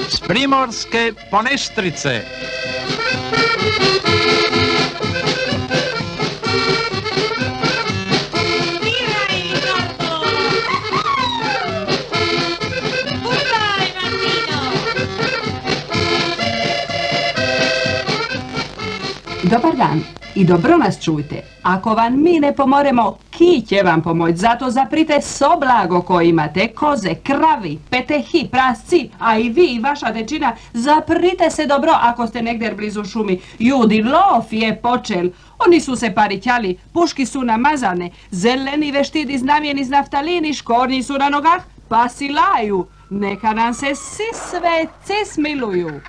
S primorske Poneštrice. Dobar dan i dobro nas čujte. Ako vam mi ne pomoremo, ki će vam pomoć? Zato zaprite so blago ko imate, koze, kravi, petehi, prasci, a i vi i vaša dečina, zaprite se dobro ako ste negdje blizu šumi. Judi, lov je počel. Oni su se parićali, puški su namazane, zeleni veštidi znamjeni z naftalini, škornji su na nogah, pa si laju. Neka nam se svi sveci smiluju.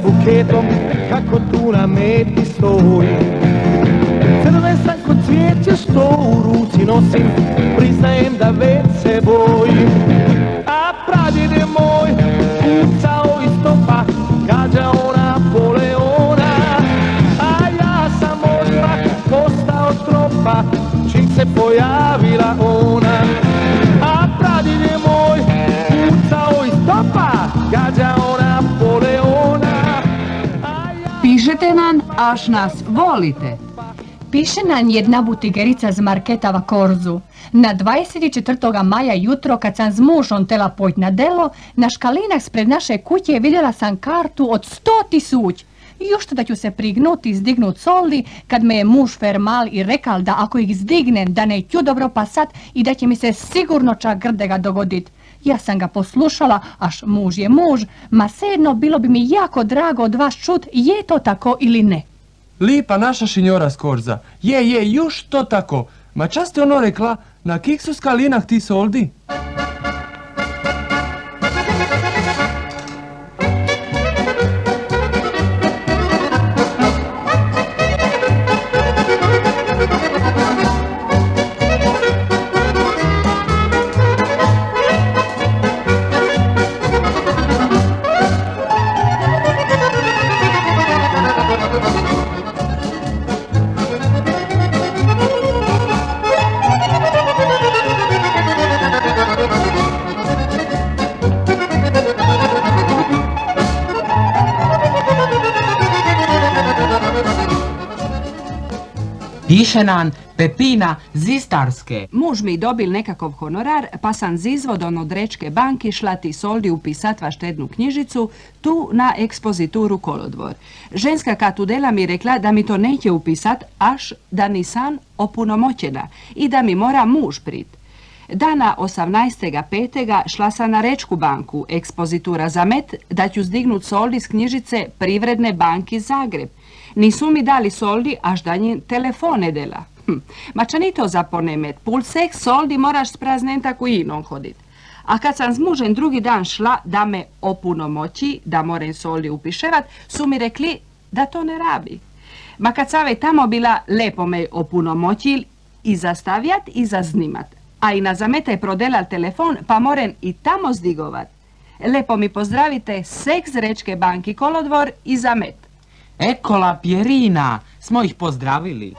Buketom, kako tu na meti stoji. Crven sam kod cvijeće što u ruci nosim, priznajem da već se bojim. A pradjede moj pucao iz topa, gađao Napoleona. A ja sam odmah postao tropa, čim se pojavila ona. A pradjede moj pucao iz topa, gađao Napoleona. Pišete nam, až nas volite. Piše nam jedna butigerica z marketa v Korzu. Na 24. maja jutro, kad sam s mužom tela pojť na delo, na škalinah spred naše kuće vidjela sam kartu od 100.000. Još da ću se prignuti i zdignut soldi, kad me je muž fermal i rekal da ako ih zdignem, da neću dobro pasat i da će mi se sigurno čak grdega dogodit. Ja sam ga poslušala, až muž je muž, ma sedno bilo bi mi jako drago od vas čut, je to tako ili ne. Lipa naša šinjora z Korza. Je, još to tako. Ma čas ste ono rekla, na kih su skalinah ti soldi? Piše nam Pepina z Istarske. Muž mi dobil nekakav honorar, pa sam z izvodom od Rečke banki šla ti soldi upisat va štednu knjižicu tu na ekspozituru Kolodvor. Ženska katudela mi rekla da mi to neće upisat, až da nisam opunomoćena i da mi mora muž prit. Dana 18.5. šla sam na Rečku banku, ekspozitura za met, da ću zdignut soldi s knjižice Privredne banki Zagreb. Nisu mi dali soldi, až da njen telefon ne dela. Ma ča ni to za ponemet, pul seh soldi moraš s praznentaku inom hodit. A kad sam s mužem drugi dan šla da me opunomoći, da moram soldi upiševat, su mi rekli da to ne rabi. Ma kad sam tamo bila, lepo me opunomoćil i zastavjat i zaznimat. A i na zametaj prodelal telefon, pa moram i tamo zdigovat. Lepo mi pozdravite, sek z Rečke banki Kolodvor i zamet. Ekola Pjerina, smo ih pozdravili.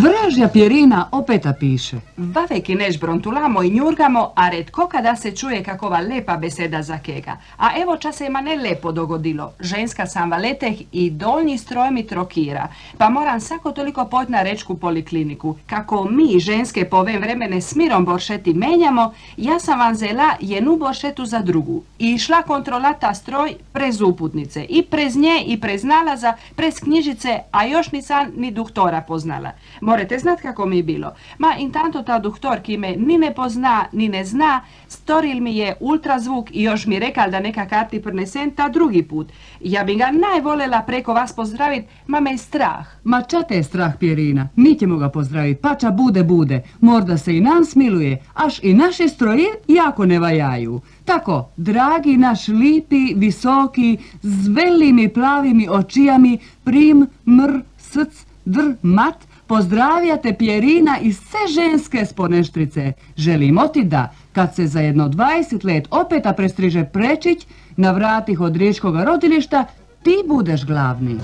Vražja Pjerina opeta piše. Vaveki neš brontulamo i njurgamo, a redko kada se čuje kakova lepa beseda za kega. A evo čas se ima ne lepo dogodilo. Ženska sam valeteh i dolnji stroj mi trokira. Pa moram svako toliko pojt na rečku polikliniku. Kako mi, ženske, po ovem vremene s mirom boršeti menjamo, ja sam vam zela jednu boršetu za drugu. I išla kontrolata stroj prez uputnice. I prez nje, i prez nalaza, prez knjižice, a još nisam ni doktora poznala. Morate znat kako mi je bilo. Ma intanto ta doktor, ki me ni ne pozna, ni ne zna, storil mi je ultrazvuk i još mi rekal da neka karti prenesen ta drugi put. Ja bi ga najvolela preko vas pozdravit, ma me je strah. Ma ča te je strah, Pjerina? Mi ćemo ga pozdraviti, pača bude. Morda se i nam smiluje, až i naše stroje jako ne vajaju. Tako, dragi naš lipi, visoki, s velim i plavimi očijami, prim, mr, src, dr, mat, pozdravljate Pjerina i sve ženske s Poneštrice. Želimo ti da, kad se za jedno 20 let opeta prestriže Prečić, na vratih od riječkoga rodilišta, ti budeš glavni.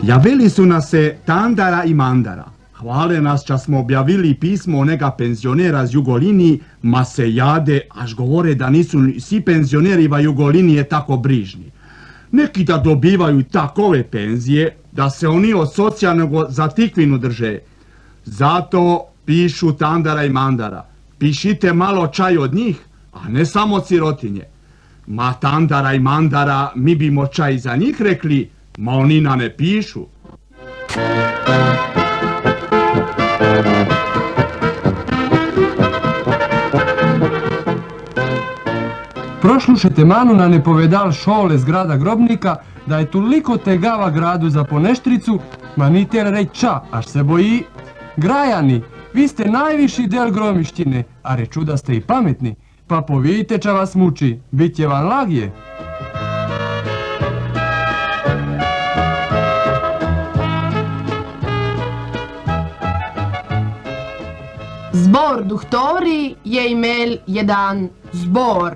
Javili su nas se Tandara i Mandara. Hvale nas ča smo objavili pismo neka penzionera z Jugoliniji, ma se jade, až govore da nisu svi penzioneri va Jugolinije tako brižni. Neki da dobivaju takove penzije, da se oni od socijalnog za tikvinu drže. Zato pišu Tandara i Mandara. Pišite malo čaj od njih, a ne samo od sirotinje. Ma Tandara i Mandara, mi bimo čaj za njih rekli, ma oni na ne pišu. Prošlušajte manu na ne povedal šole z grada Grobnika, da je toliko tegava gradu za Poneštricu, ma ni tel reč ča, až se boji. Grajani, vi ste najviši del Gromištine, a reču da ste i pametni, pa povijte ča vas muči, bit će vam lagje. Zbor doktori je imel jedan zbor.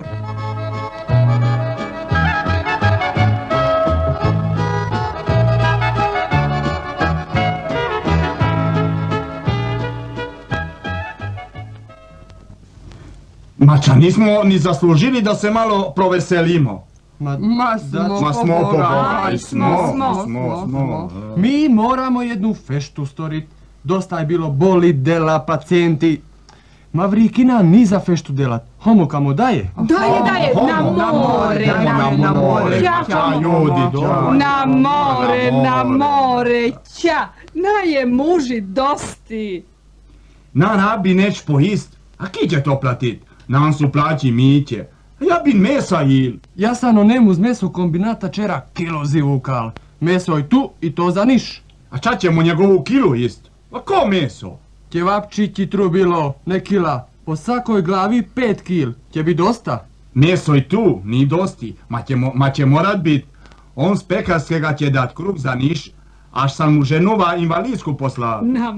Mača, nismo ni zaslužili da se malo proveselimo. Ma smo pobogati. Smo. Mi moramo jednu feštu storit. Dosta je bilo boli, dela, pacijenti. Mavrikina ni za feštu delat. Homo kamo daje? Daje, na more. Na more, ća. Naje muži dosti. Na bi neć pohist. A ki će to platit? Nam su plaći miće. Ja bi mesa jil. Ja sam onem uz meso kombinata čera kilo zivukal. Meso je tu i to za niš. A ča ćemo njegovu kilu jest? A ko meso? Ćevapčići trubilo, ne kila. Po svakoj glavi 5 kil. Će bi dosta? Meso i tu, ni dosti. Ma će morat bit. On s pekarskega će dat kruh za niš, až sam mu ženuva invalidsku poslala. Na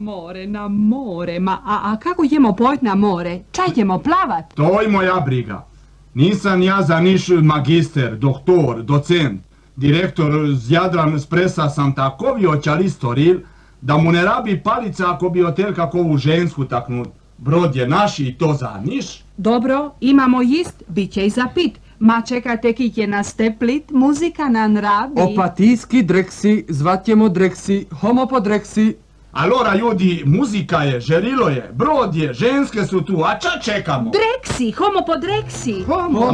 more. A kako jemo pojt na more? Čaj ćemo plavat? To je moja briga. Nisam ja za niš magister, doktor, docent, direktor z Jadran Spresa sam takovi očali storil, da mu ne rabi palica ako bi hotel kakovu žensku taknut. Brod je naš i to za niš. Dobro, imamo jist, bit će i za pit. Ma čekajte kik je nas teplit, muzika nan rabi. Opatijski dreksi, zvatjemo dreksi, homo po dreksi. Alora ljudi, muzika je, žerilo je, brod je, ženske su tu, a ča čekamo? Dreksi, homo po dreksi. Homo,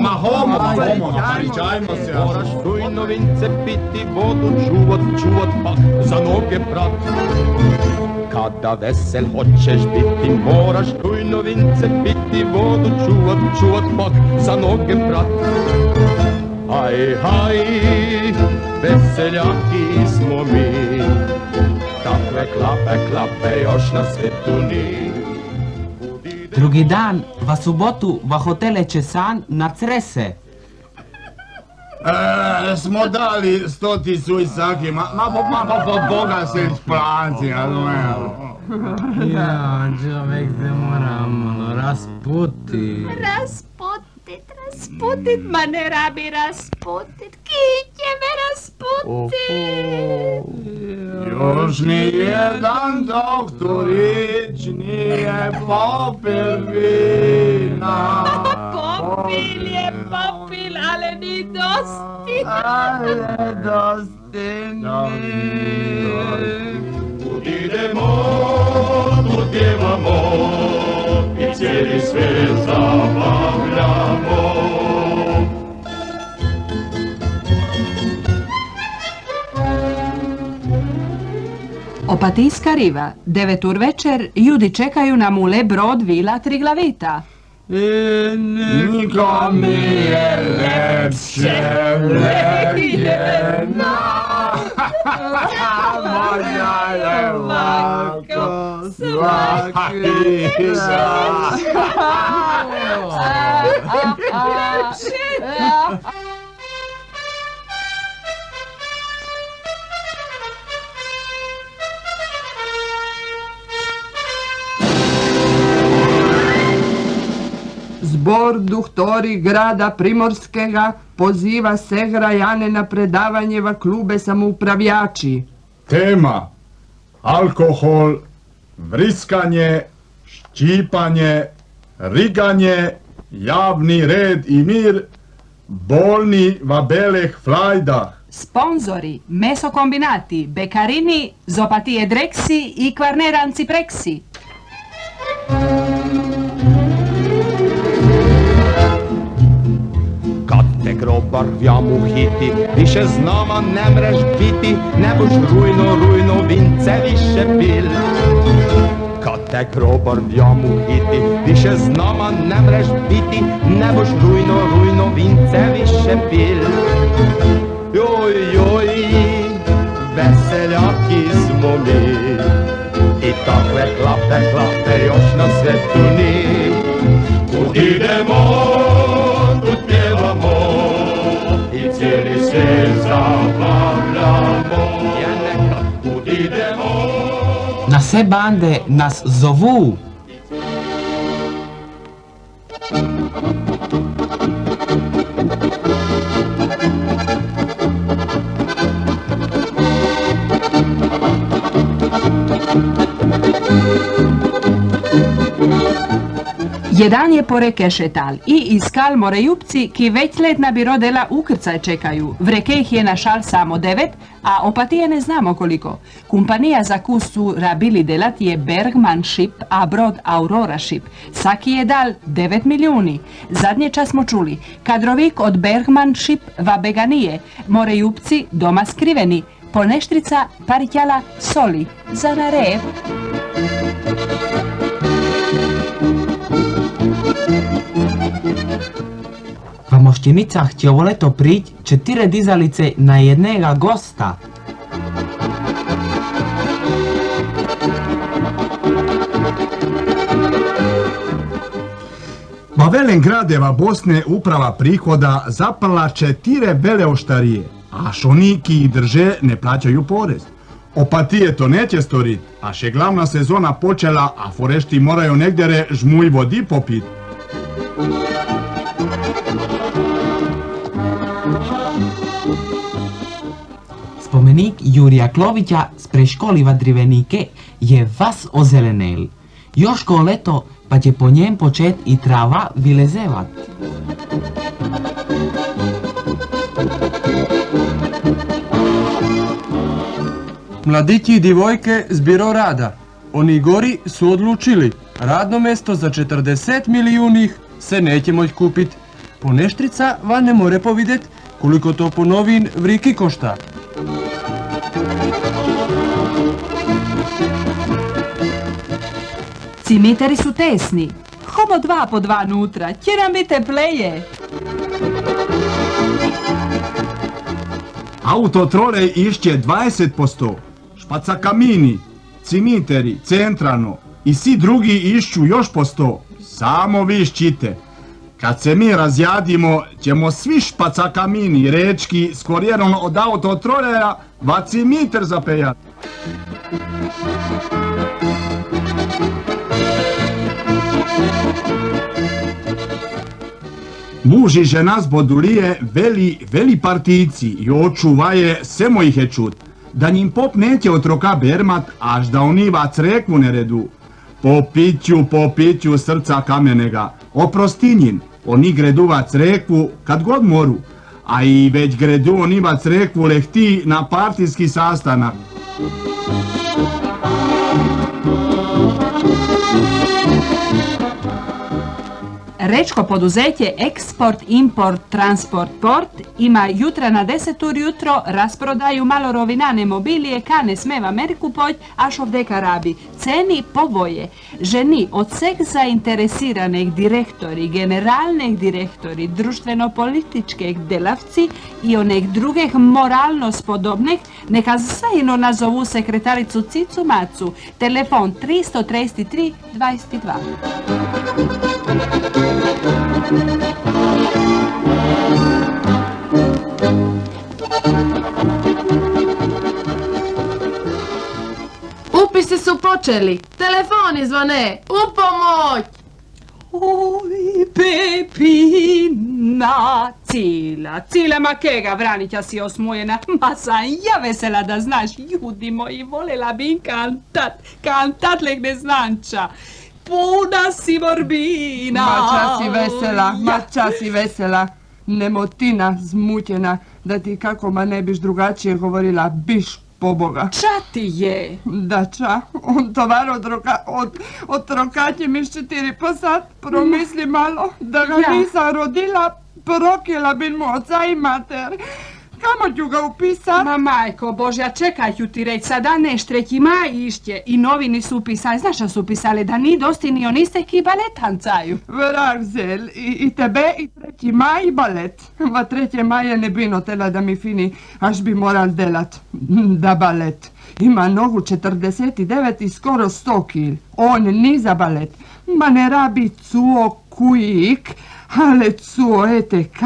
pričajmo se. Moraš rujnovince piti, vodu čuvat pak, za noge prat. Kada vesel hoćeš biti, moraš rujnovince piti, vodu čuvat pak, za noge prat. Haj, haj, veseljaki smo mi, takve klape još na svetu ni. Drugi dan, v subotu, v hotele Česan na Crese. Smo dali 100.000 saki, ma Boga se isplaci, razumijemo. Ja, čovjek se mora malo rasputi. Rasputit, ma ne rabi rasputit, kiće me rasputit. Još ni jedan doktorić nije popil vina. Popil je popil, ale ni dosti. Ale dosti ni. Kud idemo, tu pjevamo i cijeli svijet zabavljamo. Opatijska riva, 9 ur večer, ljudi čekaju na mule brod Vila Triglavita. Nikom je lepše legena. Moja je lako svaki Zbor duhtori grada Primorskega poziva se grajane na predavanje v klube samoupravljači. Tema: alkohol, vriskanje, ščipanje, riganje, javni red i mir, bolni v belih flajdah. Sponzori, mesokombinati, bekarini, zopatije dreksi i kvarneranci preksi. Kad te grobar v jamu hiti, više z nama ne mreš biti, ne boš rujno vince više pil. Kad te grobar v jamu hiti, više z nama ne mreš biti, ne boš rujno vince više pil. Joj, veseljaki smo mi, i takve klape još na svetu ni. Kud idemo, tu pjevamo i cijeli svijet zabavljamo. Ja nekad kud idemo. Na sve bande nas zovu. Jedan je poreke šetal i iskal morejupci, ki već let na biro dela ukrcaj čekaju. V reke ih je našal samo 9, a opatije ne znamo koliko. Kompanija za kus su rabili delat je Bergman Ship, a brod Aurora Ship. Saki je dal 9 milijuni. Zadnje čas smo čuli, kadrovik od Bergman Ship va beganije, morejupci doma skriveni, poneštrica paritjala soli za na rep. V Mošćenicah će ovo leto prić 4 dizalice na jednega gosta. Va velen gradeva Bosne uprava prihoda zapala 4 bele oštarije, a šoniki ih drže ne plaćaju porez. Opatije to neće storit, a še glavna sezona počela, a forešti moraju negdje žmuj vodi popit. Spomenik Jurija Klovića s preškoli v Drivenike je vas ozelenel. Još ko leto pa će po njem počet i trava vilezevat. Mladići i divojke s biro rada. Oni gori su odlučili, radno mesto za 40 milijunih se neće moći kupit. Poneštrica van ne more povidet koliko to po novin vriki košta. Cimiteri su tesni. Homo 2 po 2 nutra, će nam biti pleje. Autotrole išće 20%, špacakamini, cimiteri, centralno i svi drugi išću još po 100. Samo vi šćite. Kad se mi razjadimo, ćemo svi špacakamini, rečki, s korijerom od autotroleja, va cimiter zapejati. Muž i žena zbodulije veli partijci i očuvaje semo ih je čut, da njim pop neće otroka bermat, až da oni va crekvu ne redu. Po piću srca kamenega, oprosti njim, oni gredu va crekvu kad god moru, a i već gredu oni va crekvu lehti na partijski sastanak. Rečko poduzeće Eksport, Import, Transport, Port ima jutra na 10 ur jutro rasprodaju malorovinane mobilije kane sme v Ameriku pojď až ovdeka rabi. Ceni poboje. Ženi od sveg zainteresiranih direktori, generalnih direktori, društveno-političkih delavci i onih drugih moralno spodobnih neka sajno nazovu sekretaricu Cicu Macu. Telefon 333 22. Upisi su počeli. Telefoni zvone. U pomoć! Oj, Pepina, Cila makega, Vranića si osmujena, ma sam ja vesela da znaš, ljudi moji, volela bi kantat leg neznanča. Puna si morbina. Mača si vesela, nemotina, zmućena, da ti kako ma ne biš drugačije govorila, biš poboga. Ča ti je? Da ča, on tovar od trokaće mi 4 po sat, promisli malo, da ga nisam rodila, prokjela bi mu oca i mater. Kamo ću ga upisat? Ma majko Božja, čekaj ću ti reći, sada neš 3. maj išće i novini su upisali, znaš šta su upisali, da ni dosti ni onistek i balet tancaju. Vrag zel, i tebe i 3. maj i balet. Va 3. maja ne bi notela da mi fini, až bi moral delat, da balet. Ima nogu 49 i skoro 100 kil. On ni za balet. Ma ne rabi cuo kujik, ale cuo ETK.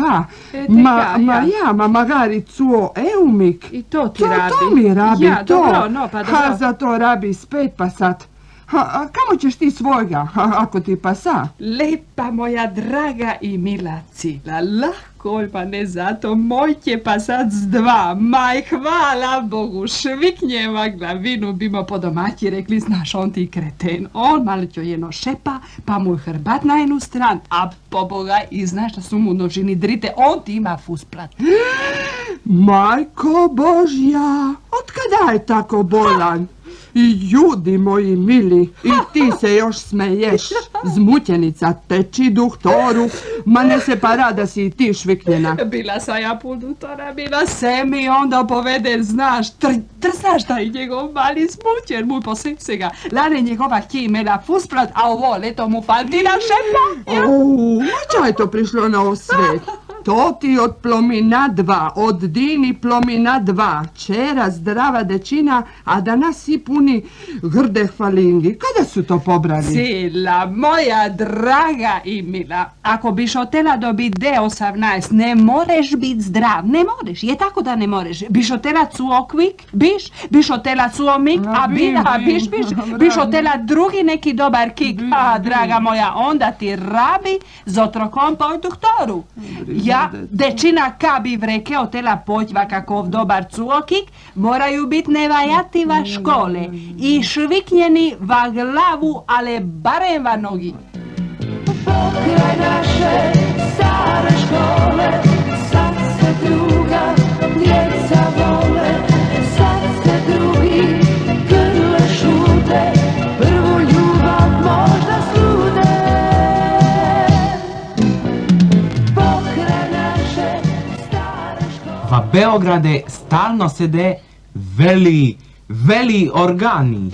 Ma magari cuo eumik. I to ti rabi. To mi rabi, ja, to. Dobro, no, pa dobro. Ha, za to rabi spet pa sad. A kamo ćeš ti svojga, ako ti pasa? Lepa moja draga i mila Cila, lahko pa ne zato, moj će pa sad z 2, maj hvala Bogu, šviknjeva glavinu bimo po domaći rekli, znaš on ti kreten, on malo ćo jedno šepa, pa mu hrbat na jednu stran, a poboga i znaš da su mu nožini drite, on ti ima fusplat. Majko Božja, otkada je tako bolan? I ljudi moji mili, i ti se još smeješ, zmućenica, teči doktoru, ma ne se para da si i ti šviknjena. Bila sam ja pun doktora, bila se mi onda povede, znaš, znaš da je njegov mali smućen, mu posese ga. Lane njegova htje imela fusplat, a ovo leto mu fantina šepa. Ča je to prišlo na osvet? To ti od Plomina 2, od Dini Plomina 2, čera zdrava dečina, a danas si puni grde hvalingi. Kada su to pobrali? Cila, moja draga i mila, ako biš otela dobit D18, ne moreš bit zdrav, ne moreš, je tako da ne moreš. Biš otela cuokvik, biš otela cuomik, biš otela drugi neki dobar kik, a draga moja, onda ti rabi z otrokom po doktoru. Ja, dečina ka bi vreke otela poćva kakov dobar cuokik, moraju bit nevajativa škole i šviknjeni va glavu, ale barem va nogi. Pokraj naše stare škole, sad se druga djeca vole, sad se drugi grle šute, prvu ljubav možda slude. Pokraj naše stare škole. Va Beograde stalno sede veli organi.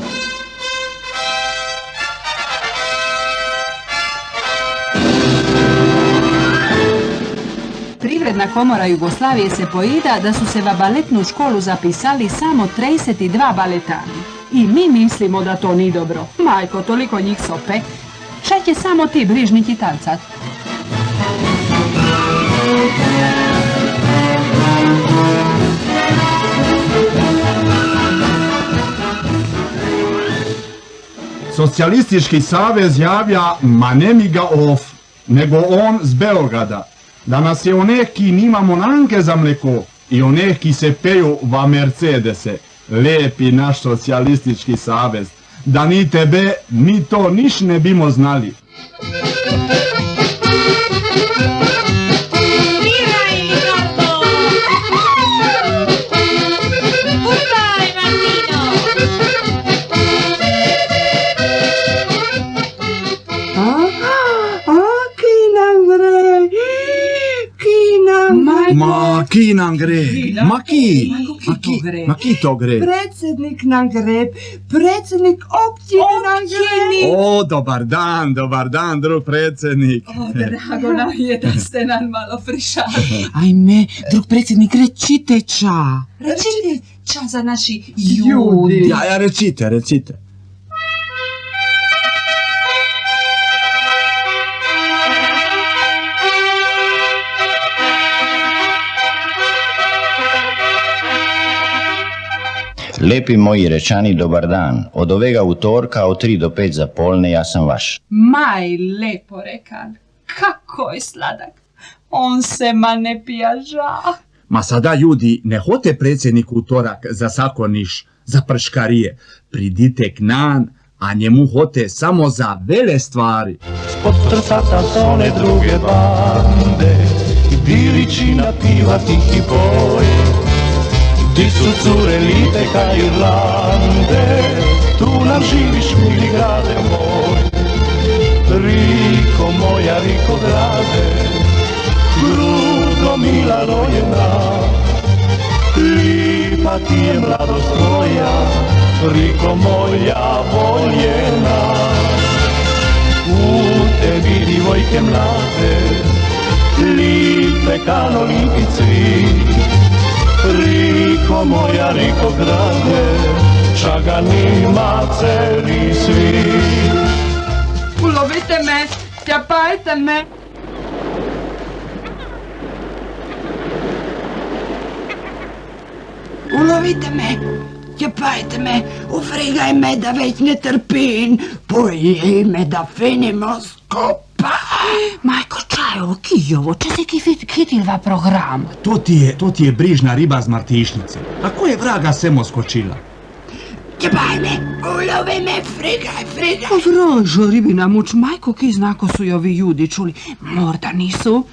Privredna Nacionalna komora Jugoslavije se poida da su se va baletnu školu zapisali samo 32 baletani. I mi mislimo da to nije dobro. Majko, toliko njih sope. Šta će samo ti brižniki tancat? Socijalistički savez javlja, ma ne mi ga nego on z Beograda. Da nas je oneki nimamo nanke za mleko i oneki se peju va Mercedese. Lepi naš socijalistički savez. Da ni tebe, mi to niš ne bimo znali. Ma ki nam gre? Ma ki to gre? Predsjednik nam gre, predsjednik općine nam gre. O, dobar dan, drug predsjednik. O, drago nam je da ste nam malo frišali. Ajme, drug predsjednik, rečite ča. Recite ča za naši ljudi. Ja, recite. Lepi moji rečani, dobar dan. Od ovega utorka od 3 do 5 za polne ja sam vaš. Maj, lepo rekan. Kako je sladak. On se ma ne pijaža. Ma sada ljudi, ne hote predsjednik utorak za sakoniš, za prškarije. Pridite k nan, a njemu hote samo za vele stvari. Spod trcata one druge bande, dilići napivati i boj. Ti su cure lipe ka Irlande, tu nam živiš mili grade moj. Riko moja, Riko grade, grudo mila rojena, lipa ti je mladost tvoja, Riko moja voljena. U tebi divojke mlade, lipe ka nolinki cvit, Riko moja, Riko grade, čagani maceri svi. Ulovite me, tjapajte me. Ulovite me, tjepajte me, ufrigaj me da već ne trpim, pojej me da finimo skopa. Majko, čajovo, kijovo, če se kitilva program? To ti je brižna riba z Martišnice. A ko je vraga semo skočila? Tjepaj me, ulovi me, frigaj. Vražo, ribina muč, majko, ki znako su i ovi ljudi čuli. Morda nisu.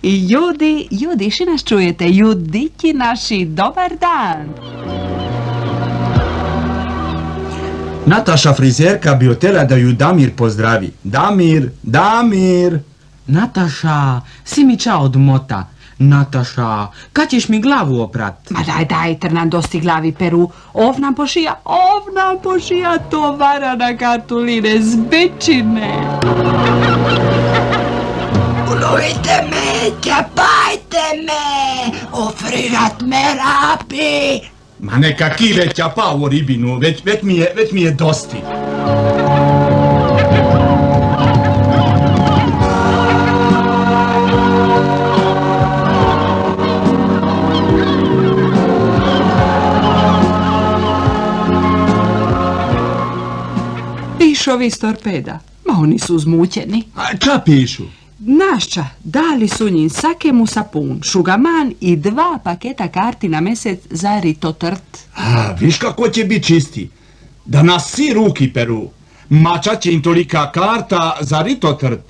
I ljudi, še nas čujete, judići naši, dobar dan. Nataša frizerka bi htjela da ju Damir pozdravi. Damir! Nataša, si mi ča od mota. Nataša, kad ćeš mi glavu oprat? Ma daj, ter nam dosti glavi peru. Ov nam pošija tovara na kartuline z bečine. Ulovite me, tjepajte me, ufrigat me rapi. Ma neka kive ćapa u ribinu, već mi je dosti. Pišovi s torpeda, ma oni su zmućeni. A ča pišu? Našća, dali su njim sakemu sapun, šugaman i 2 paketa karti na mjesec za ritotrt. Viš kako će biti čisti? Da nas svi ruki peru. Mača će im tolika karta za ritotrt.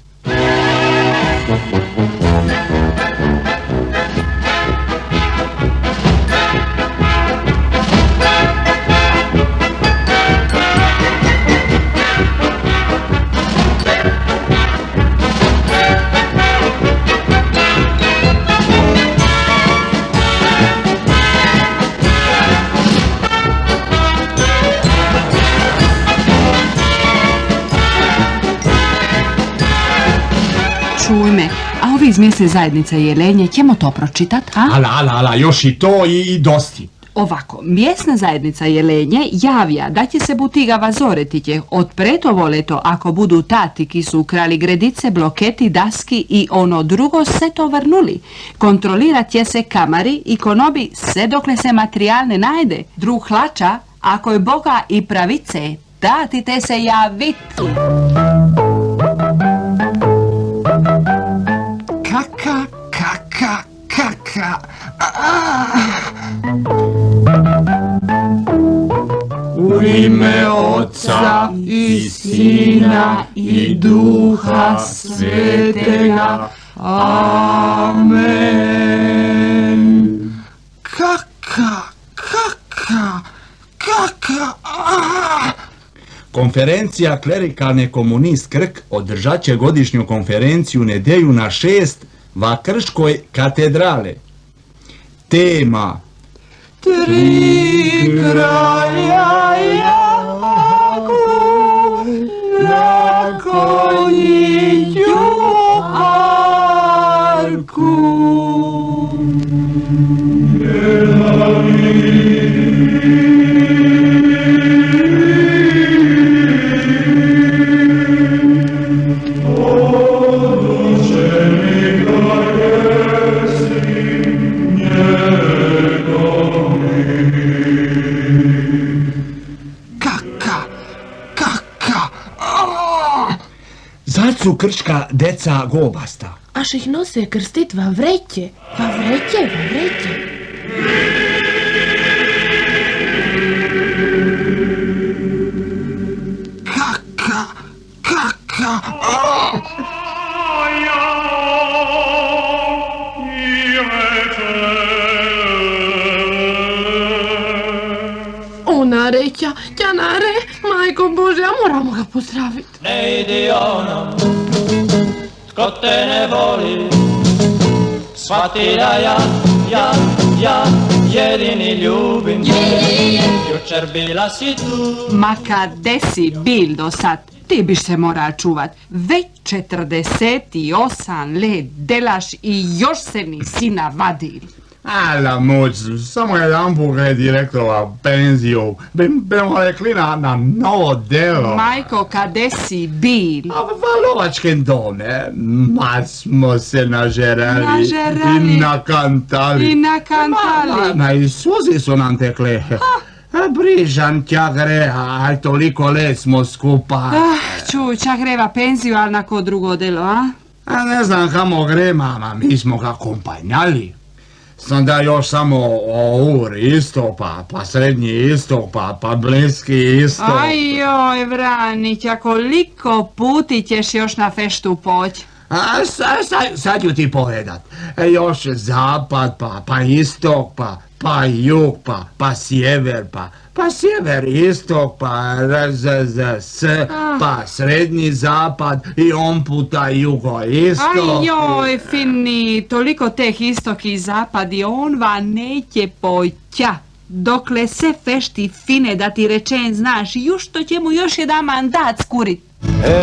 iz mjesne zajednice Jelenje, ćemo to pročitat, ha? Ala, još i to i dosti. Ovako, mjesna zajednica Jelenje javlja da će se butiga vazoretiće od pretovo leto ako budu tati ki su ukrali gredice, bloketi, daski i ono drugo se to vrnuli. Kontrolirat će se kamari i konobi sve dokle se materijal ne najde. Drug hlača, ako je Boga i pravice, dati te se javit. Kaka. U ime Oca i Sina i Duha Svetega. Amen. Kaka. Konferencija klerikalne komunist Krk održat će godišnju konferenciju nedelju na 6 va Krškoj katedrale. Tema: Tri kralja jaku na konjiću arku. Zad su krška deca gobasta. Aš ih nose krstit va vreće. Kaka. Ona reća, Ćanare, majko Božja, moramo ga pozdraviti. Ne idi onom, tko te ne voli, shvati da ja jedini ljubim te. Jučer bila si tu. Ma kade si bil do sad? Ti biš se mora čuvat. Već 48 let delaš i još se nisi navadil. Ala moć, samo jedan put je direktova penziju. Bemo rekli na novo delo. Majko, kade si bil? A v lovačkem dome. Ma smo se nažerali. Nažerali. I nakantali. Ma i suzi su nam tekle. Brižan tja greha, aj toliko let smo skupa. Čuj, čak greva penziju, ali na ko drugo delo, a? A ne znam kamo gre, mama, mi smo ga kompanjali. Sam da još samo Ur isto, pa Srednji istok, pa Bliski istok. Ajoj, Vranića, koliko puti ćeš još na feštu poć? Sad ću ti povedat. Još zapad, pa istok, pa jug, pa sjever, pa sjever istok, pa pa srednji zapad i on puta jugo istok. Ajoj, fini, toliko teh istok i zapad i on va neće poća. Dokle se fešti fine da ti rečen znaš, još to će mu još jedan mandat skurit.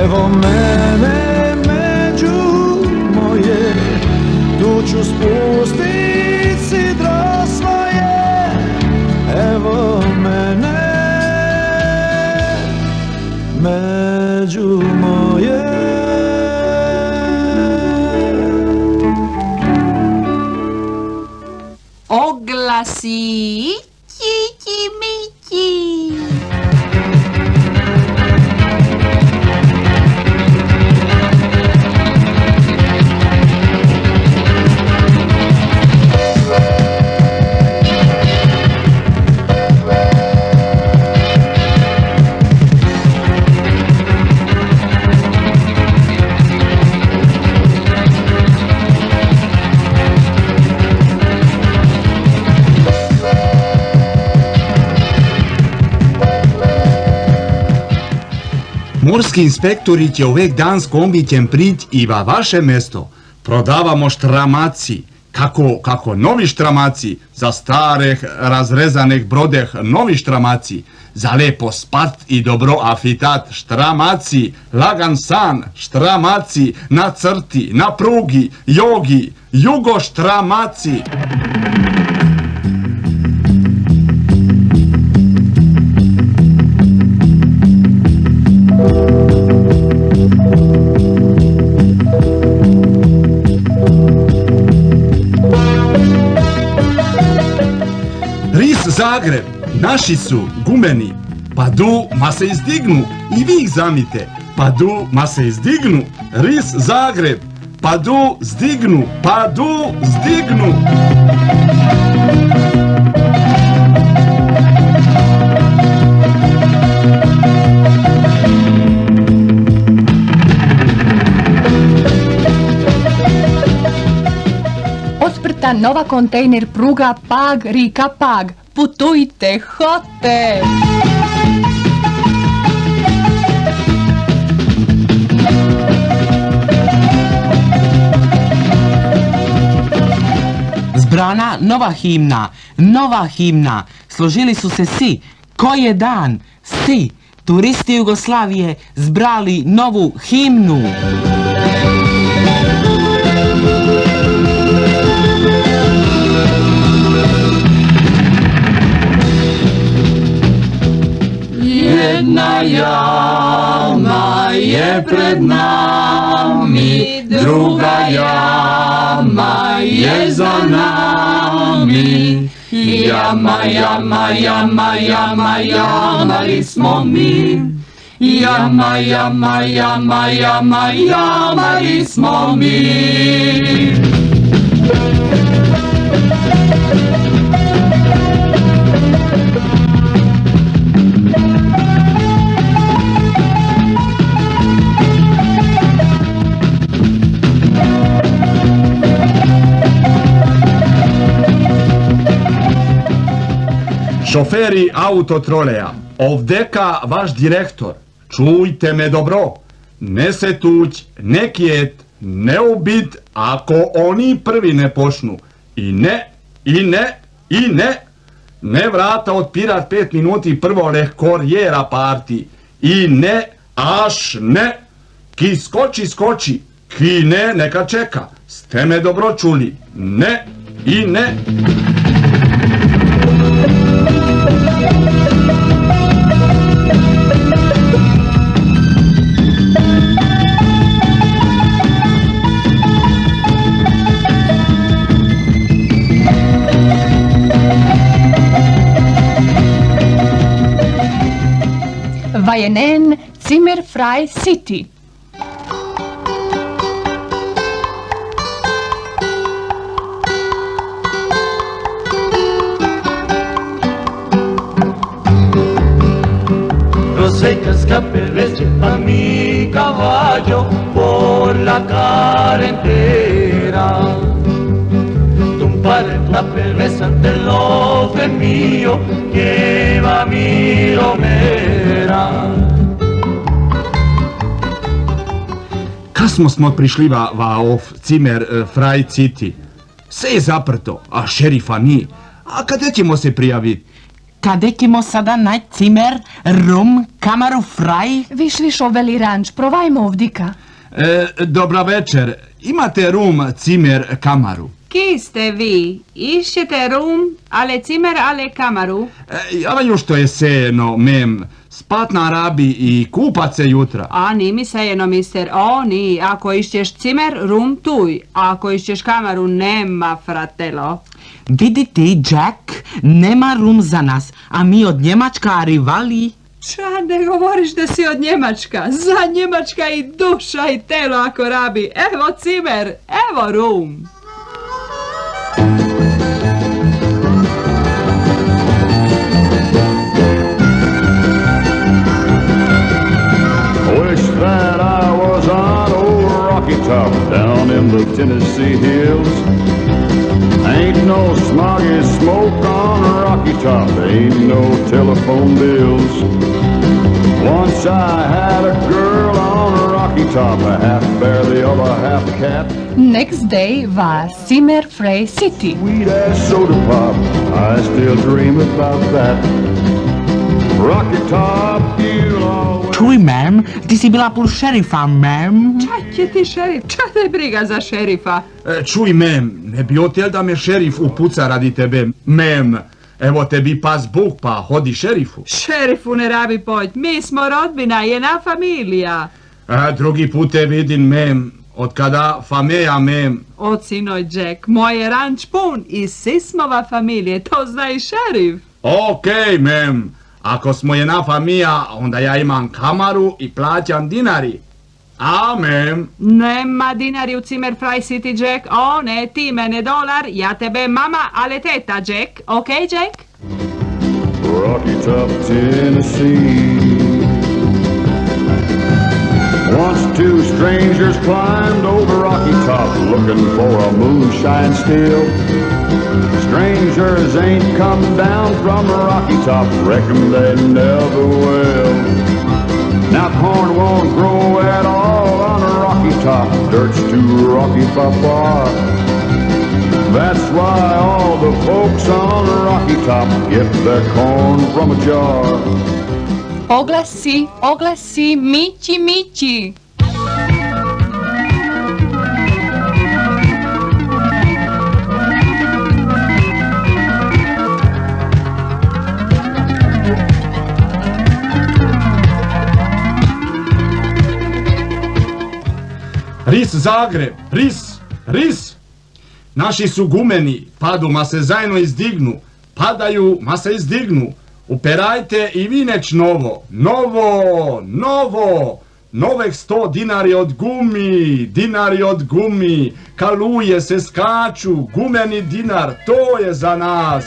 Evo mene među moje, tu ću spustit sidro svoje. Evo mene među moje. Oglasi Čići Mići. Morski inspektori će uvek dan s kombićem prić i va vaše mesto. Prodavamo štramaci, Kako novi štramaci, za starih razrezanih brodeh novi štramaci, za lepo spat i dobro afitat štramaci, lagan san štramaci, na crti, na prugi, jogi, jugo štramaci. Zagreb, naši su gumeni, pa du ma se izdignu, i vi ih zamite, pa du ma se izdignu, RIS Zagreb, pa du zdignu, pa du zdignu. Otprta nova kontejner pruga Pag, Rika Pag. Putujte, hote! Zbrana nova himna, složili su se svi, koji je dan, svi, turisti Jugoslavije zbrali novu himnu. Jedna jama je pred nami, druga jama je za nami. Jama, jama, jama, jama, jamali smo mi. Jama, jama, jama, jama, jamali smo mi. Šoferi autotroleja, ovdeka vaš direktor, čujte me dobro, ne se tuć, ne kjet, ne ubit, ako oni prvi ne počnu. I ne vrata otpirat 5 minuti prvo lehkorjera parti. I ne, aš ne, ki skoči, ki ne, neka čeka. Ste me dobro čuli, ne i ne. Vajenen Zimmerfrei City. Rosecas capelleche a mi caballo por la carretera. Tumpare la perversa ante lo mío que va mi romera. Kasmo smo prišli va off Zimmerfrei City. Sve je zaprto, a šerifa ni. A kada ćemo se prijaviti? Kade ćemo sada naći cimer, rum, kamaru fraj? Viš oveli ranč, provajmo ovdika. Dobra večer, imate rum, cimer, kamaru? Ki ste vi? Išćete rum, ale cimer, ale kamaru? Javaju što je sejeno, mem, spat na rabi i kupat se jutra. A ni mi sejeno, mister, ni. Ako išćeš cimer, rum tuj. Ako išćeš kamaru, nema, fratelo. Vidi ti, Jack, nema rum za nas, a mi od Njemačka rivali. Ča ne govoriš da si od Njemačka? Za Njemačka i duša i telo ako rabi. Evo cimer, evo rum. Wish that I was on old Rocky Top down in the Tennessee hills. Ain't no smoggy smoke on Rocky Top, ain't no telephone bills. Once I had a girl on Rocky Rocky Top, a half bear, the other half cat. Next day var Zimmerfrei City. Sweet as soda pop, I still dream about that. Rocky Top, you'll always... Čuj, mem, ti si bila plus šerifa, mem. Čak je ti šerif, čak te briga za šerifa. Čuj, mem, ne bi otel da me šerif upuca radi tebe, mem. Evo tebi pas Bog, pa hodi šerifu. Šerifu ne rabi pojď, mi smo rodbina, jedna familija. Drugi put te vidim, mem, od kada fameja, mem. Od sinoj Jack, moj je ranč pun i svi smo va familije, to zna i šerif. Okej, mem, ako smo jedna familija, onda ja imam kamaru i plaćam dinari. A, mem? Nema dinari u Zimmerfrei City, Jack. O, ne, ti mene dolar, ja tebe mama, ale teta, Jack. Ok, Jack? Rocky Top, Tennessee. Once two strangers climbed over Rocky Top looking for a moonshine still. Strangers ain't come down from Rocky Top, reckon they never will. Now corn won't grow at all on a Rocky Top, dirt's too rocky for far. That's why all the folks on a Rocky Top get their corn from a jar. Oglasi, oglasi, mići, mići. Ris Zagreb, ris. Naši su gumeni, padu ma se zajedno izdignu, padaju ma se izdignu. Uperajte i vi neć novo, novek 100 dinari od gumi, kaluje se skaču, gumeni dinar, to je za nas,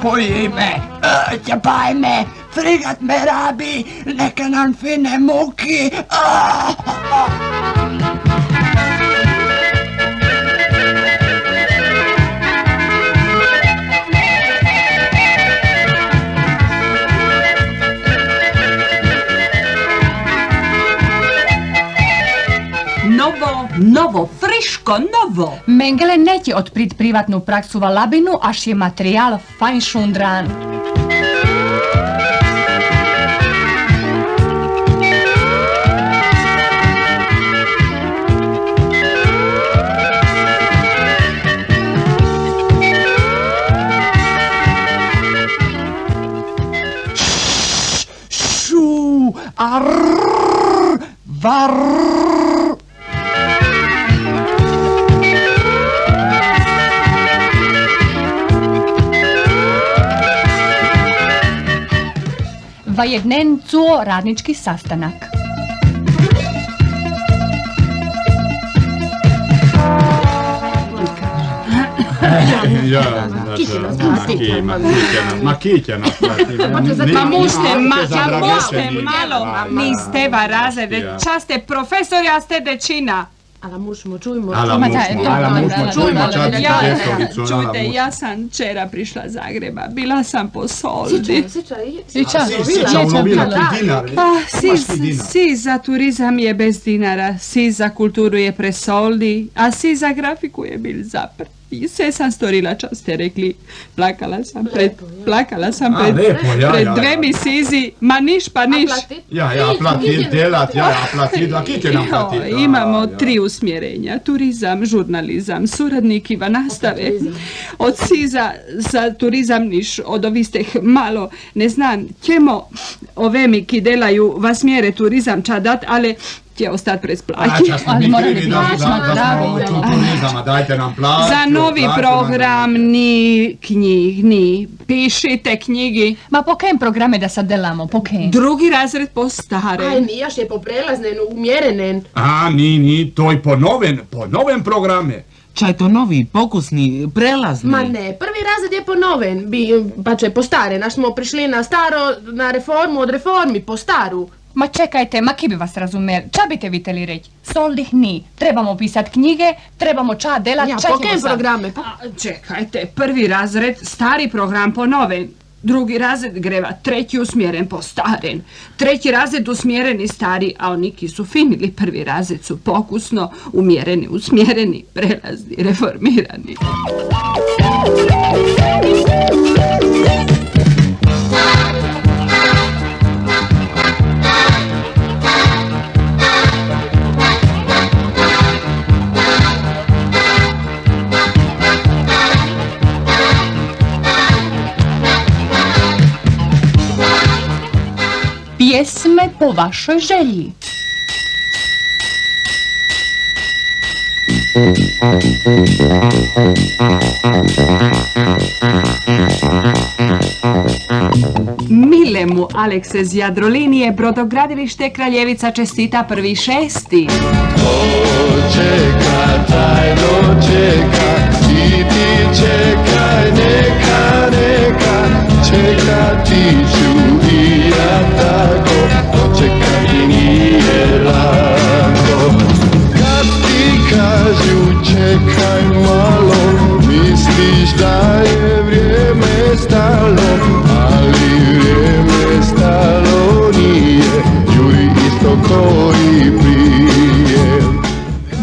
Pojij me, ćepaj me, frigat me rabi, neka nam fine muki. Novo, friško, novo. Mengele neće otprit privatnu praksu v Labinu, až je materijal fajn šundran. Šu, arrrr, varrrr. Va jeden cuo radnički sastanak. Kiće nas plati. Ma mušte malo, niste va razrede, čas ste profesor, ja ste dečina. Ala mušmo, čujmo. Čujte, ja sam včera prišla Zagreba, bila sam po soldi. Si za turizam je bez dinara, si za kulturu je presoldi, a si za grafiku je bil zaprt. I sve sam storila, čo ste rekli. Plakala sam pred 2 mjeseci, ma niš pa niš. Ja platit delat, a kite nam platit? Imamo 3 usmjerenja, turizam, žurnalizam, suradnik Iva nastave. Od si za turizam niš, od ovih steh malo, ne znam, ćemo ove mi ki delaju vas mjere turizam čadat, ali će ostati prez plaki. Ali mora ne dajte nam plać. Za novi program ni knjig, ni pišite knjigi. Ma po kem programe da sad delamo, po kem? Drugi razred po stare. Aj, nijaš je po prelaznen, umjerenen. Ni, to je po novem programe. Čaj to novi, pokusni, prelazni. Ma ne, prvi razred je ponoven, pa će po stare, naš smo prišli na staro, na reformu od reformi, po staru. Ma čekajte, ma ki bi vas razumer, ča bite vi teli reći? Soldih ni, trebamo pisat knjige, trebamo ča delat, Ja, ča ćemo pokem sad? programe, pa... Čekajte, prvi razred, stari program ponoven. Drugi razred greva, treći usmjeren po staren. Treći razred usmjereni stari, a oni ki su finili prvi razred su pokusno, umjereni, usmjereni, prelazni, reformirani. Pjesme po vašoj želji. Milemu Alekse z Jadrolinije brodogradilište Kraljevica čestita 1.6. Čeka, taj dočeka, i ti čekaj, neka, čeka ti ću i ja tako, dočekaj nije lako. Kad ti kažu čekaj malo, misliš da je vrijeme stalo, ali vrijeme stalo nije, juri isto koji prije.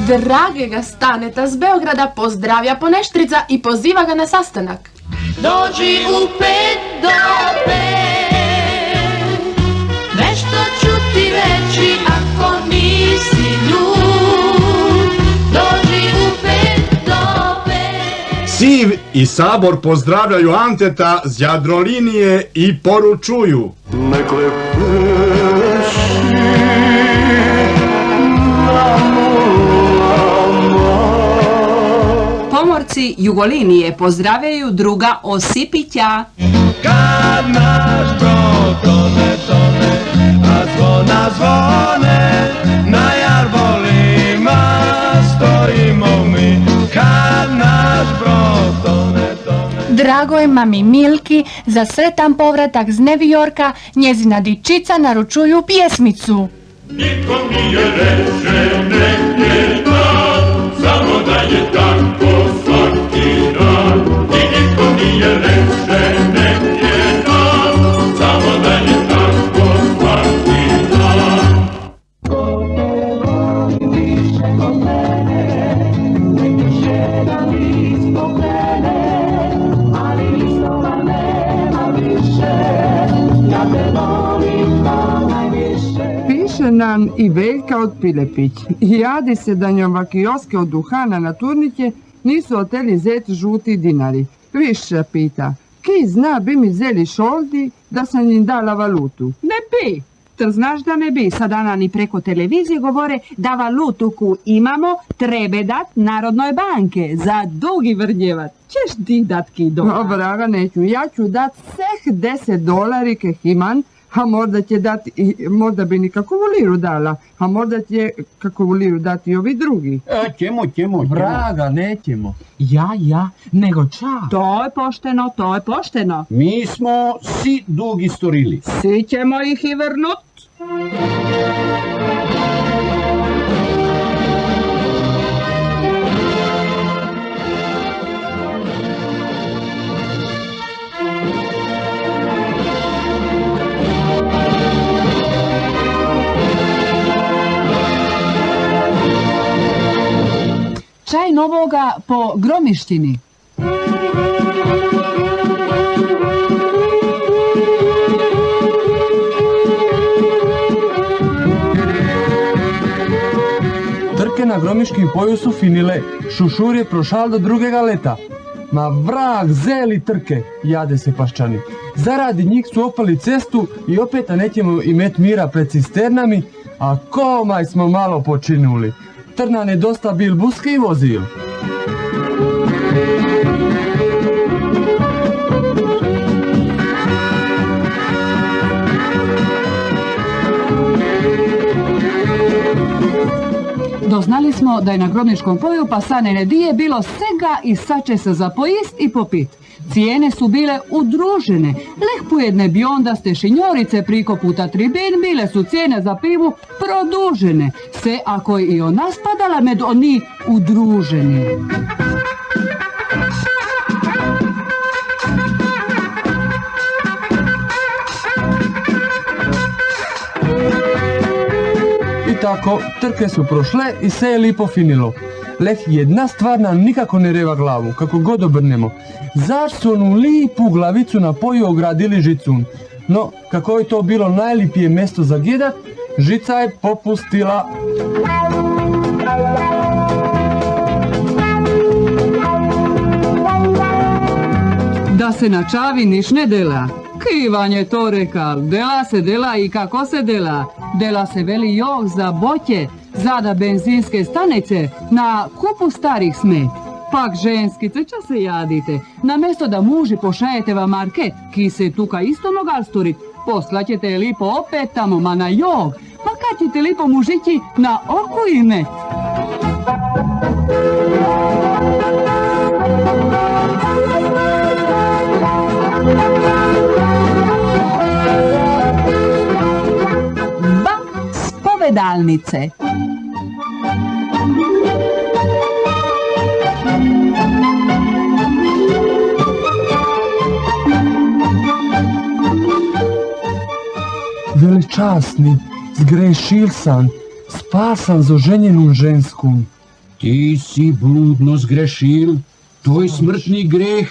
Dragega Staneta z Beograda pozdravlja Poneštrica i poziva ga na sastanak. Dođi u 5 do 5, nešto ću ti reći ako nisi ljud. Dođi u 5 do 5. Siv i Sabor pozdravljaju Anteta z Jadrolinije i poručuju. Nekle peši na Pomorci Jugolinije pozdravljaju druga Osipića. Kad naš brod tone, a zvona zvone, na jarbolima stojimo mi. Kad naš brod tone. Dragoj mami Milki, za sretan povratak z New Yorka, njezina dičica naručuju pjesmicu. Nikom nije rečen neki dan, samo da je tako svaki dan. I nikom nije rečen neki dan, samo da je tako svaki dan. Ko te voli više od mene, nek više da mi spokrene, ali istova nema više, ja te volim pa najviše. Piše nam i Veljka od Pilepić. Jadi se da njova kioske od duhana na turnike nisu oteli zet žuti dinari. Više pita, ki zna bi mi zeli šoldi da sam im dala valutu? Ne bi. To znaš da ne bi. Sad Anani preko televizije govore da valutu ku imamo treba dat Narodnoj banke za dugi vrnjevat. Ćeš ti dat ki dolar? No, braga, neću. Ja ću dat seh $10 keh imam, a možda će dati, možda bi ni kakovu liru dala, a možda će kakovu liru dati i ovi drugi. Ćemo. Vraga, nećemo. Ja, nego ča? To je pošteno, to je pošteno. Mi smo si dugi storili. Svi ćemo ih i vrnut. Čaj novoga po Gromištini. Trke na gromiškim poju su finile, Šušur je prošal do drugega leta. Ma vrag, zeli trke, jade se paščani. Zaradi njih su opali cestu i opet nećemo imet mira pred cisternami, a komaj smo malo počinuli. Trnan je dosta bil buske i vozil. Doznali smo da je na grobničkom poju pasane nedije bilo svega i sače se za pojist i popit. Cijene su bile udružene. Leh pojedne biondaste šinjorice priko puta tribin bile su cijene za pivu produžene. Se ako je i ona spadala med oni udruženi. I tako, trke su prošle i sve je lipo finilo. Leh jedna stvar nam nikako ne reva glavu, kako god obrnemo. Zašto su onu lipu glavicu na poju ogradili žicun? No, kako je to bilo najlipije mjesto za gjedat, žica je popustila. Da se na Čavi niš ne dela. Kivan je to rekal. Dela se dela i kako se dela. Dela se veli jok za botje, zada benzinske stanice, na kupu starih smet. Pak ženskice, ča se jadite? Na mjesto da muži pošajete vam market, ki se tuka isto mogal storit, poslaćete lipo opet tamo, ma na jog. Pa kad ćete lipo mužići na oku i met? Spovedalnice. Veličasni, zgrešil sam, spal sam z oženjenom ženskom. Ti si bludno zgrešil, to je smrtni greh.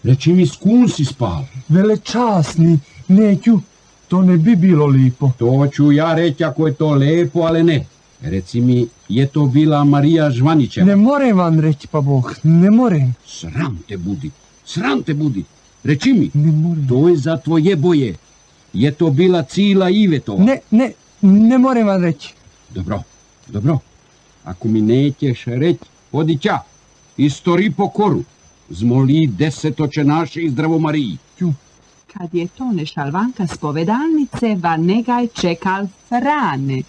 Reči mi, s kum si spal. Veličasni, neću, to ne bi bilo lipo. To ću ja reći ako je to lepo, ali ne. Reci mi, je to bila Marija Žvanićeva? Ne morem vam reći, pa Bog, ne morem. Sram te budi, sram te budi. Reči mi, Ne morem. to je za tvoje boje. Je to bila Cila Ivetova? Ne morem vam reći. Dobro. Ako mi nećeš reći, odi ća, istori po koru. Zmoli 10 očenaše i zdravo Mariji. Kad je to nešalvanka spovedalnice, va negaj čekal Frane.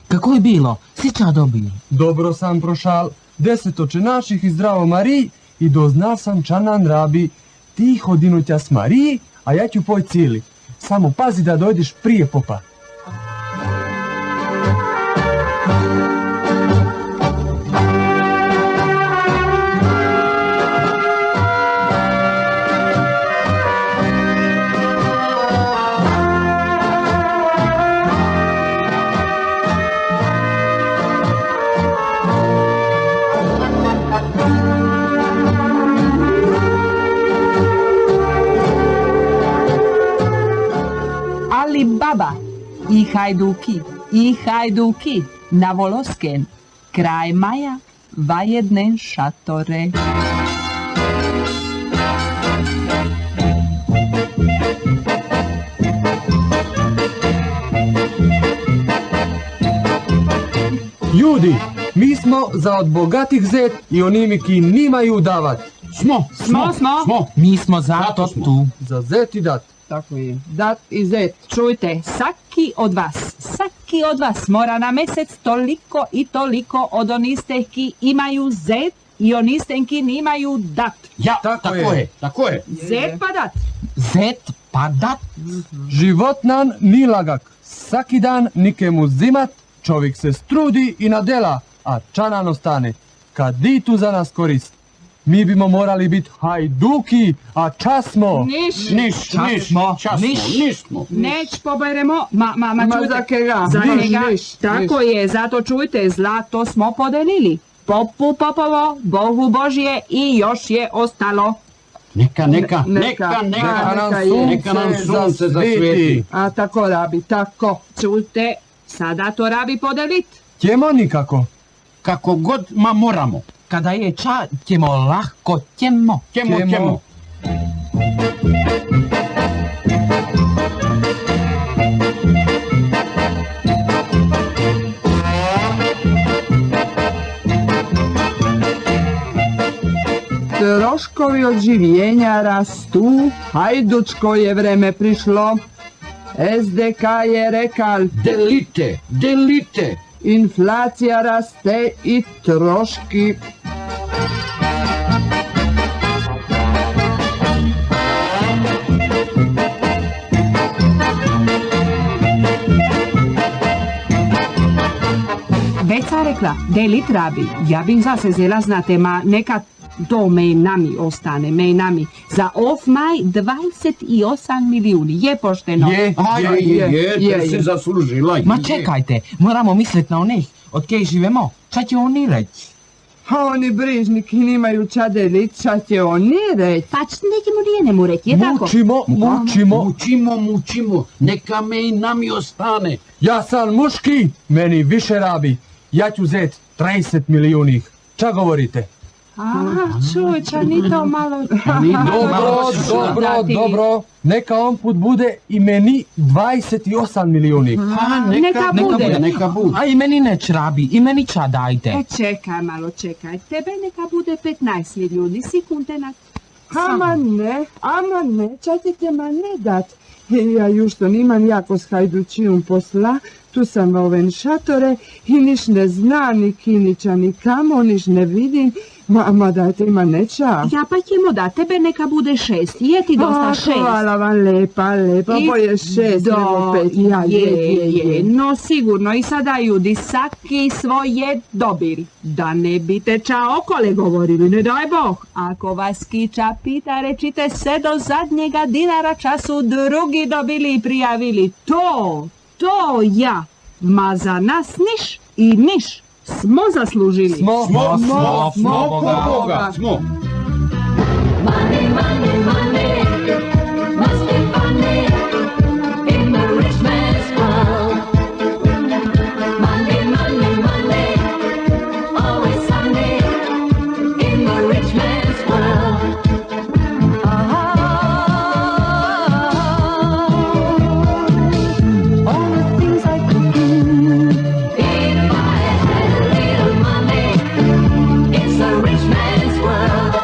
Kako je bilo? Si ča dobio? Dobro sam prošal, 10 očenaših i zdravo Mariji i doznal sam ča nam rabi. Ti hodinoća s Mariji, a ja ću poj cijeli. Samo pazi da dođeš prije popa. Ali baba i hajduki na Volosken, kraj maja, vajedne šatore. Ljudi, mi smo za od bogatih zet i onimi ki nimaju davat. Smo. Mi smo zato tu. Za zet i dat. Tako je, dat i zet. Čujte, saki od vas mora na mesec toliko i toliko od onistih ki imaju zet i onistih ki nimaju dat. Ja, tako je. Zet pa dat. Zet pa dat. Život nam ni lagak. Saki dan nikemu zimat, čovjek se strudi i nadela, a ča nam ostane. Kad di tu za nas korist. Mi bimo morali biti hajduki, a ča smo. Nismo. Neć poberemo, ma čujte. za kega? Za Niš, njega. niš, Tako je, zato čujte, zlato smo podelili. Popu popovo, Bogu Božje i još je ostalo. Neka nam sunce zasvijeti. A tako rabi, tako. Čujte, sada to rabi podelit. Ćemo nikako. Kako god, ma moramo. Kada je ča, ćemo lahko ćemo. Ćemo. Troškovi od življenja rastu, hajdučko je vreme prišlo. SDK je rekal, Delite, Inflacija raste i troški. Već sam rekla, deli trabi. Ja bih zase zela, znate, ma neka to nami ostane, nami. Za off maj 28 milijuni. Je pošteno? Je, te si zaslužila. Ma čekajte, moramo misliti na onih od kojih živemo. Šta će oni reći? A oni brižniki nimaju čadeli, šta će oni reći? Pa nećemo nijenemu reći, je tako? Mučimo, neka me i nami ostane. Ja sam muški, meni više rabi. Ja ću zet 30 milijunih. Ča govorite? Čuča, ni to malo... Dobro. Neka on put bude i meni 28 milijunih. Neka bude. A i meni neć rabi, i meni ča dajte. Čekaj malo, čekaj. Tebe neka bude 15 milijuni, sekundenat. Ama ne, ča ćete ma ne dat. Ja już to nimam jako s hajdučijom posla, tu sam oven šatore i niš ne zna, ni kinića, ni kamo, niš ne vidim. Ma dajte ima neča. Ja pa ćemo da tebe neka bude 6. Je ti dosta 6? Hvala vam, lepa, bo je 6, evo 5. Je. No sigurno i sada ljudi saki svoje dobili. Da ne bite ča okole govorili, ne daj Bog. Ako vas kiča pita, rečite se do zadnjega dinara času drugi dobili i prijavili. To ja. Ma za nas niš i niš. Smo zaslužili. Smo Boga. Money, must be funny in the rich man's world. Money, always sunny in the rich man's world. All the things I could do if I had a little money. It's a rich man's world.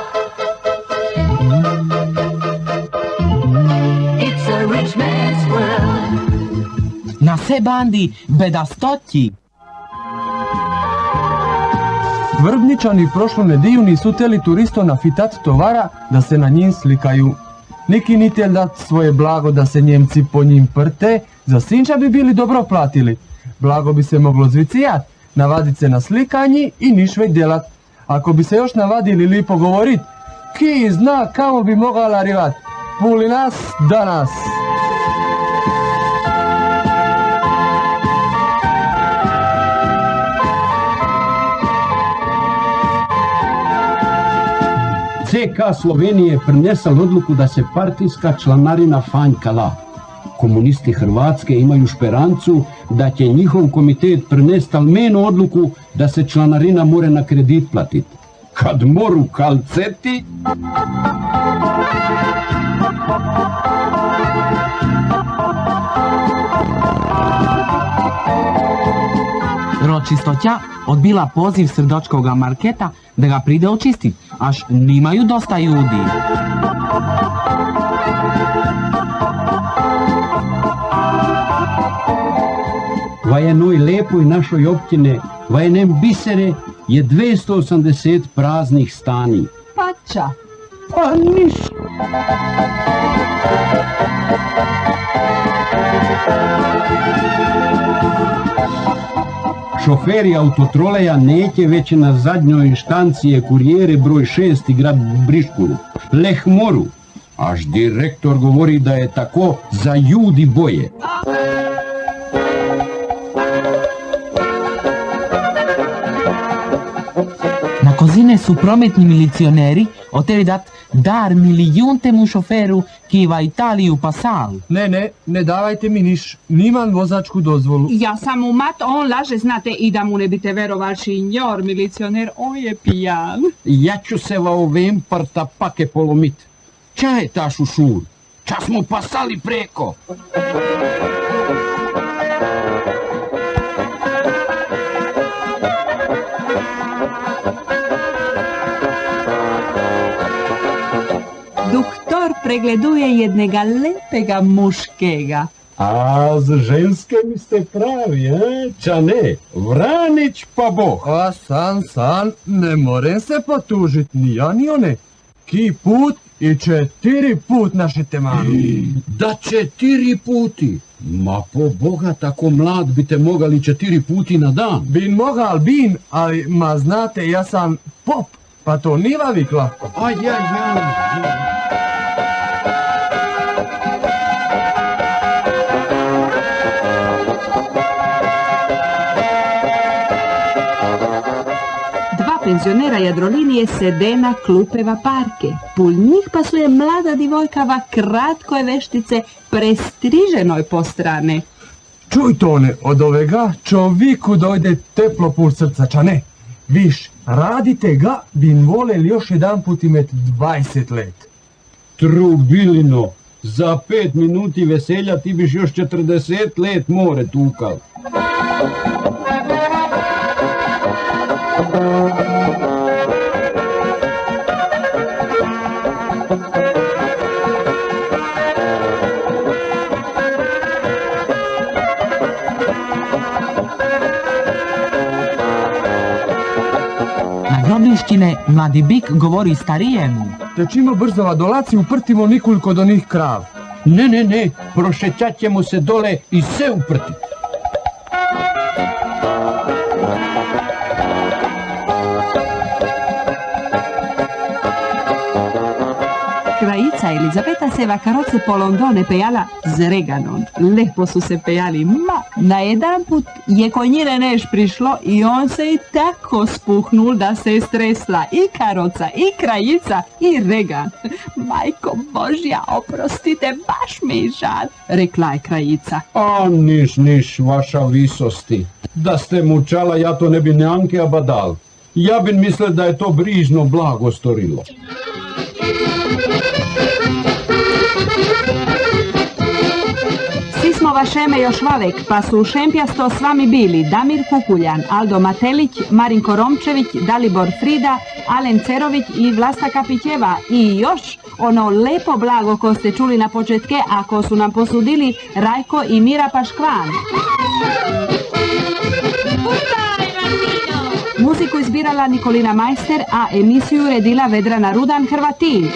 It's a rich man's world. Na se bandi bedastotji. Vrbničani prošlu nediju nisu teli turisto nafitat tovara da se na njim slikaju. Niki nitel dat svoje blago da se Njemci po njim prte, za sinča bi bili dobro platili. Blago bi se moglo zvicijat, navadit se na slikanji i niš već delat. Ako bi se još navadili lipo govorit, ki zna kamo bi mogala rivat, puli nas danas. CK Slovenije prenesal odluku da se partijska članarina fanjkala. Komunisti Hrvatske imaju šperancu da će njihov komitet prenestal menu odluku da se članarina more na kredit platit. Kad moru kalceti... Ročistoća odbila poziv Srdočkoga marketa da ga pride očistit, až nimaju dosta ljudi. V jednoj lepoj našoj općine, v enem bisere, je 280 praznih stani. Pača. Pa niš. Šoferi autotroleja neće već na zadnjoj štancije kurijere broj 6 i grad Briškuru, Lehmoru. Až direktor govori da je tako za ljudi boje. Na Kozine su prometni milicioneri oteli dat dar milijuntemu šoferu ki va Italiju pasal. Ne davajte mi niš, nimam vozačku dozvolu. Ja sam u mat, on laže, znate, i da mu ne bite verovali, šinjor, milicioner, on je pijan. Ja ću se va ovem parta pake polomit. Ča je ta šušur? Ča smo pasali preko? Doktor pregleduje jednega lepega muškega. A z ženskami ste pravi, ča ne? Vranić pa Boh. A san, ne morem se potužit ni ja ni one. Ki put i 4 put našete manu. Da 4 puti? Ma po Boga, tako mlad bi te mogali 4 puti na dan. Bin mogal, ali ma znate, ja sam pop, pa to niva vikla. Penzionera Jadrolinije sede na klupeva parke. Pul njih pasuje mlada divojkava kratkoj veštice prestriženoj po strane. Čuj Tone, od ovega čoviku dojde teplo pul srca, ča ne? Viš, radite ga, bin voleli još jedan put imet 20 let. Trubilino, za 5 minuti veselja ti biš još 40 let more tukal. Groblišćine mladi bik govori starijemu. Tečimo brzova dolaci, uprtimo nikoliko do njih krav. Ne, prošećat ćemo se dole i se uprti. Krajica Elizabeta se vakaroce po Londone pejala z Reganom. Lepo su se pejali, na jedan put je konjire neš prišlo i on se i tako spuhnul da se je stresla i karoca, i krajica, i Regan. Majko Božja, oprostite, baš mi žal, rekla je krajica. A niš, vaša visosti. Da ste mučala, ja to ne bi njanke abadal. Ja bin mislil da je to brižno blago storilo. Svi smo vašeme još valek, pa su u šempjasto s vami bili Damir Kukuljan, Aldo Matelić, Marinko Romčević, Dalibor Frida, Alen Cerović i Vlasta Kapićeva i još ono lepo blago ko ste čuli na početke, a ko su nam posudili Rajko i Mira Paškvan. Muziku izbirala Nikolina Majster, a emisiju redila Vedrana Rudan Hrvatin.